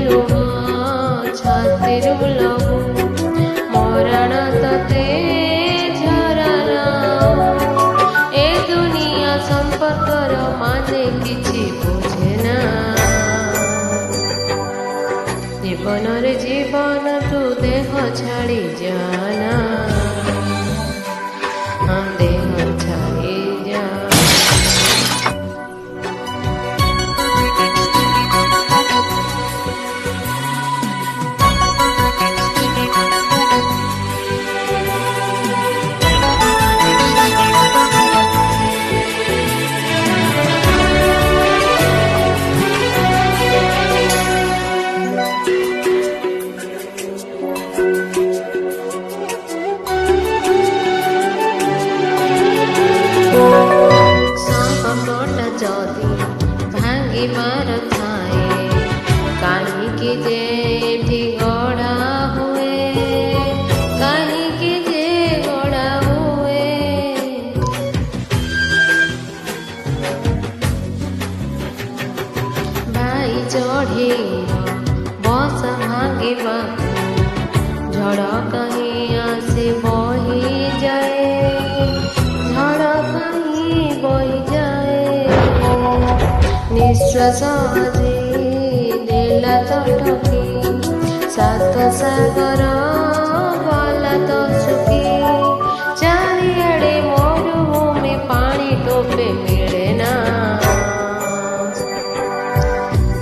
ଲୁହ ଛାତିରୁ ଲହୁ ମରଣ ତତେ ଝରଣା ଏ ଦୁନିଆ ସମ୍ପର୍କର ମାନେ କିଛି ବୁଝେନା ଜୀବନରେ ଜୀବନ ତୁ ଦେହ ଛାଡ଼ି ଯାନା ଦେହ ଛାଡ଼ି ଯା ଯଦି ଭାଙ୍ଗିବାର ଥାଏ କାହିଁକି ଯେ ଏଠି ଗଢ଼ା ହୁଏ କାହିଁକି ଯେ ଗଢ଼ା ହୁଏ ଭାଇ ଚଢ଼େଇର ବସା ଭାଙ୍ଗିବାକୁ ଝଡ଼ କାହିଁ ଆସି ବହିଯାଏ ଝଡ଼ କାହିଁ ବହିଯାଏ ନିଶ୍ୱାସ ଆଜି ଦେଲା ତ ଠକି ସାତ ସାଗର ଗଲା ତ ଶୁଖି ଚାରିଆଡ଼େ ମରୁଭୂମି ପାଣି ଟୋପେ ମିଳେ ନା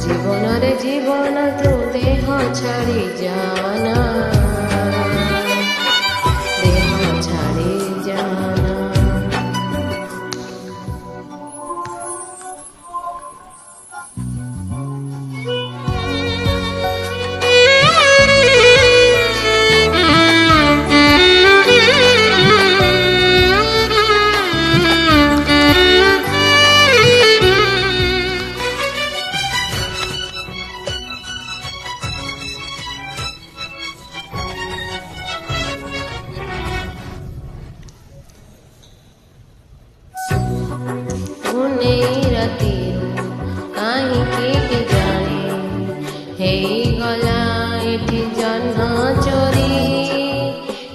ଜୀବନରେ ଜୀବନ ତୁ ଦେହ ଛାଡ଼ି ଯାନା ଦେହ ଛାଡ଼ି ଯାନା ରାତିରୁ କାହିଁକି କେଜାଣି ହେଇଗଲା ଏଠି ଜହ୍ନ ଚୋରି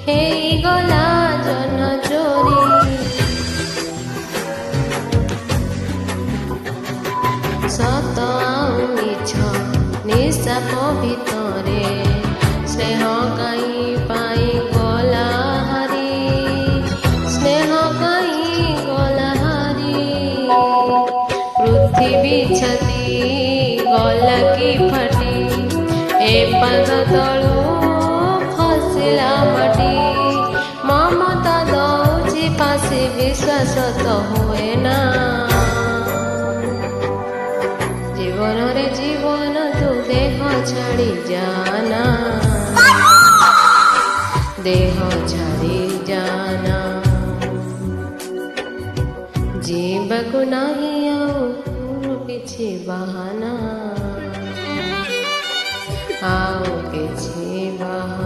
ହେଇଗଲା ଜହ୍ନ ଚୋରି ସତ ଆଉ ମିଛ ନିଶାପ ଭିତରେ ସ୍ନେହ କାହିଁ ପାଇ ଗଲା ହାରି ସ୍ନେହ କାହିଁ ଗଲା ହାରି ପୃଥିବୀ ଛାତି ଗଲା କି ଫାଟି ଏ ପାଦ ତଳୁ ଖସିଲା ମାଟି ମମତା ଦଉଛି ଫାସି ବିଶ୍ୱାସ ତ ହୁଏ ନା ଜୀବନରେ ଜୀବନ ତୁ ଦେହ ଛାଡ଼ି ଯାନା ଦେହ ଛାଡ଼ି ଯାନା ଯିବାକୁ ନାହିଁ ଆଉ କିଛି ବାହାନା ଆଉ କିଛି ବାହାନା